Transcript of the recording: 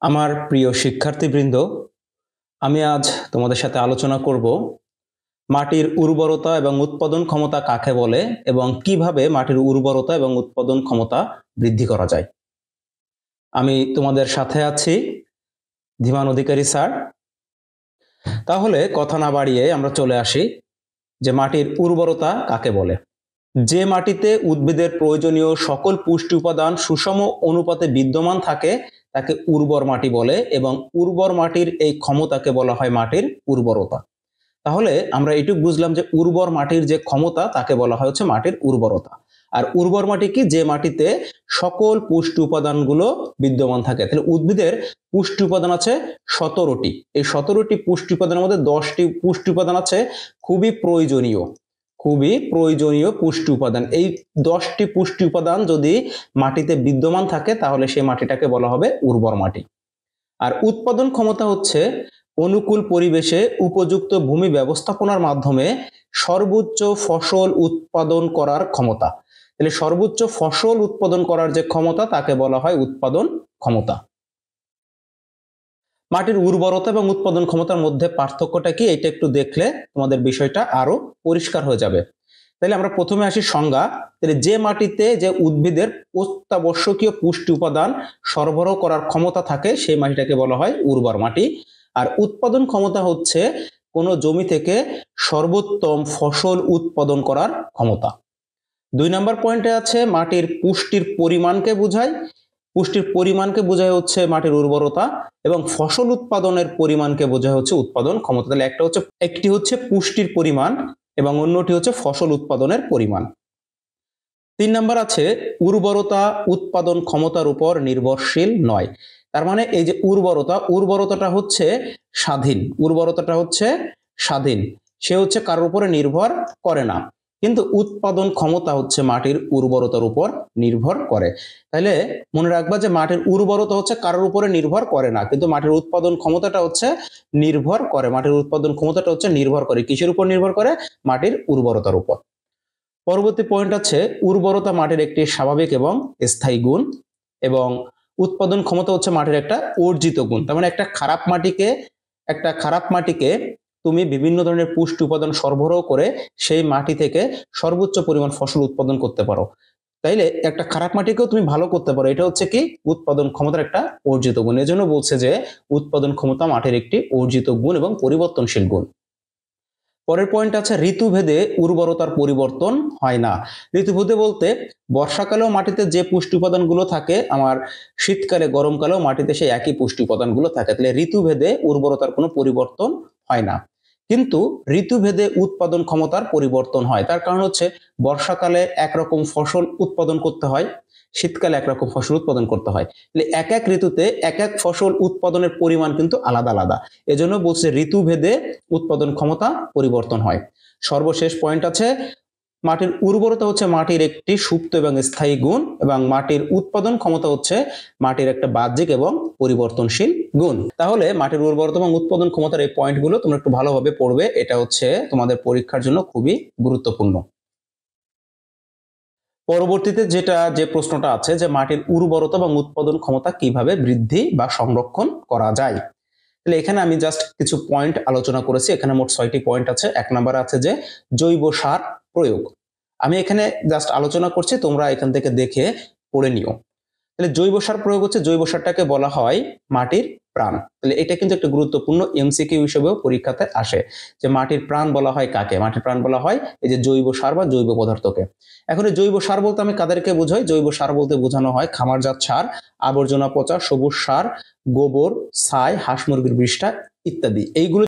আমার প্রিয় শিক্ষার্থীবৃন্দ, আমি আজ তোমাদের সাথে আলোচনা করব মাটির উর্বরতা এবং উৎপাদন ক্ষমতা কাকে বলে এবং কিভাবে মাটির উর্বরতা এবং উৎপাদন ক্ষমতা বৃদ্ধি করা যায়। আমি তোমাদের সাথে আছি, ধীমান অধিকারী স্যার। তাহলে কথা না বাড়িয়ে আমরা চলে আসি যে মাটির উর্বরতা কাকে বলে। যে মাটিতে উদ্ভিদের প্রয়োজনীয় সকল পুষ্টি উপাদান সুষম অনুপাতে বিদ্যমান থাকে তাকে উর্বর মাটি বলে এবং উর্বর মাটির এই ক্ষমতাকে বলা হয় মাটির উর্বরতা। তাহলে আমরা এটুকু বুঝলাম যে উর্বর মাটির যে ক্ষমতা তাকে বলা হয় হচ্ছে মাটির উর্বরতা। আর উর্বর মাটি কি? যে মাটিতে সকল পুষ্টি উপাদানগুলো বিদ্যমান থাকে। তাহলে উদ্ভিদের পুষ্টি উপাদান আছে 17টি। এই 17টি পুষ্টি উপাদানের মধ্যে 10টি পুষ্টি উপাদান আছে খুবই প্রয়োজনীয় পুষ্টি উপাদান। এই 10টি পুষ্টি উপাদান যদি মাটিতে বিদ্যমান থাকে তাহলে সেই মাটিটাকে বলা হবে উর্বর মাটি। আর উৎপাদন ক্ষমতা হচ্ছে অনুকূল পরিবেশে উপযুক্ত ভূমি ব্যবস্থাপনার মাধ্যমে সর্বোচ্চ ফসল উৎপাদন করার ক্ষমতা। তাহলে সর্বোচ্চ ফসল উৎপাদন করার যে ক্ষমতা তাকে বলা হয় উৎপাদন ক্ষমতা। মাটির উর্বরতা এবং উৎপাদন ক্ষমতার মধ্যে পার্থক্যটা কি, এটা একটু দেখলে তোমাদের বিষয়টা আরো পরিষ্কার হয়ে যাবে। তাহলে আমরা প্রথমে আসি সংজ্ঞা। তাহলে যে মাটিতে যে উদ্ভিদের অত্যাবশ্যকীয় পুষ্টি উপাদান সরবরাহ করার ক্ষমতা থাকে সেই মাটিটাকে বলা হয় উর্বর মাটি। আর উৎপাদন ক্ষমতা হচ্ছে কোনো জমি থেকে সর্বোত্তম ফসল উৎপাদন করার ক্ষমতা। 2 নম্বর পয়েন্টে আছে মাটির পুষ্টির পরিমাণকে বোঝায়। পুষ্টির পরিমাণকে বোঝায় হচ্ছে মাটির উর্বরতা এবং ফসল উৎপাদনের পরিমাণকে বোঝায় হচ্ছে উৎপাদন ক্ষমতা। তাহলে একটি হচ্ছে পুষ্টির পরিমাণ এবং অন্যটি হচ্ছে ফসল উৎপাদনের পরিমাণ। 3 নম্বর আছে উর্বরতা উৎপাদন ক্ষমতার উপর নির্ভরশীল নয়। তার মানে এই যে উর্বরতাটা হচ্ছে স্বাধীন, সে হচ্ছে কারোর উপরে নির্ভর করে না, কিন্তু উৎপাদন ক্ষমতা হচ্ছে মাটির উর্বরতার উপর নির্ভর করে। তাহলে মনে রাখবা যে মাটির উর্বরতা হচ্ছে কারোর উপরে নির্ভর করে না, কিন্তু মাটির উৎপাদন ক্ষমতাটা হচ্ছে নির্ভর করে। কিসের উপর নির্ভর করে? মাটির উর্বরতার উপর। পরবর্তী পয়েন্ট আছে উর্বরতা মাটির একটি স্বাভাবিক এবং স্থায়ী গুণ এবং উৎপাদন ক্ষমতা হচ্ছে মাটির একটা অর্জিত গুণ। তার মানে একটা খারাপ মাটিকে তুমি বিভিন্ন ধরনের পুষ্টি উপাদান সরবরাহ করে সেই মাটি থেকে সর্বোচ্চ পরিমাণ ফসল উৎপাদন করতে পারো। তাইলে একটা খারাপ মাটিকেও তুমি ভালো করতে পারো। এটা হচ্ছে কি? উৎপাদন ক্ষমতার একটা অর্জিত গুণ। এজন্য বলছে যে উৎপাদন ক্ষমতা মাটির একটি অর্জিত গুণ এবং পরিবর্তনশীল গুণ। পরের পয়েন্ট আছে ঋতুভেদে উর্বরতার পরিবর্তন হয় না। ঋতুভেদে বলতে বর্ষাকালেও মাটিতে যে পুষ্টি উপাদানগুলো থাকে আমার শীতকালে গরমকালেও মাটিতে সেই একই পুষ্টি উপাদানগুলো থাকে। তাহলে ঋতুভেদে উর্বরতার কোনো পরিবর্তন হয় না, কিন্তু ঋতুভেদে উৎপাদন ক্ষমতার পরিবর্তন হয়। তার কারণ হচ্ছে বর্ষাকালে একরকম ফসল উৎপাদন করতে হয়, শীতকালে একরকম ফসল উৎপাদন করতে হয়। তাহলে এক এক ঋতুতে এক এক ফসল উৎপাদনের পরিমাণ কিন্তু আলাদা আলাদা। এজন্য বলছে ঋতুভেদে উৎপাদন ক্ষমতা পরিবর্তন হয়। সর্বশেষ পয়েন্ট আছে মাটির উর্বরতা হচ্ছে মাটির একটি সুপ্ত এবং স্থায়ী গুণ এবং মাটির উৎপাদন ক্ষমতা হচ্ছে মাটির একটা বাহ্যিক এবং পরিবর্তনশীল গুণ। তাহলে মাটির উর্বরতা এবং উৎপাদন ক্ষমতার এই পয়েন্টগুলো তোমরা একটু ভালোভাবে পড়বে, এটা হচ্ছে তোমাদের পরীক্ষার জন্য খুবই গুরুত্বপূর্ণ। পরবর্তীতে যে প্রশ্নটা আছে যে মাটির উর্বরতা এবং উৎপাদন ক্ষমতা কিভাবে বৃদ্ধি বা সংরক্ষণ করা যায়। তাহলে এখানে আমি জাস্ট কিছু পয়েন্ট আলোচনা করেছি। এখানে মোট 6টি পয়েন্ট আছে। 1 নম্বরে আছে যে জৈব সার প্রয়োগ। আমি এখানে জাস্ট আলোচনা করছি, তোমরা এখান থেকে দেখে পড়ে নিও। তাহলে জৈব সার প্রয়োগ হচ্ছে, জৈব সারটাকে বলা হয় মাটির প্রাণ। তাহলে এটা কিন্তু একটা গুরুত্বপূর্ণ এমসিকিউ হিসেবেও পরীক্ষাতে আসে যে মাটির প্রাণ বলা হয় কাকে? মাটির প্রাণ বলা হয় এই যে জৈব সার বা জৈব পদার্থকে। এখন এই জৈব সার বলতে আমি কাদেরকে বোঝাই? জৈব সার বলতে বোঝানো হয় খামারজাত সার, আবর্জনা পচা সবুজ সার, গোবর, ছাই, হাঁস মুরগির বিষ্ঠা ইত্যাদি। এইগুলো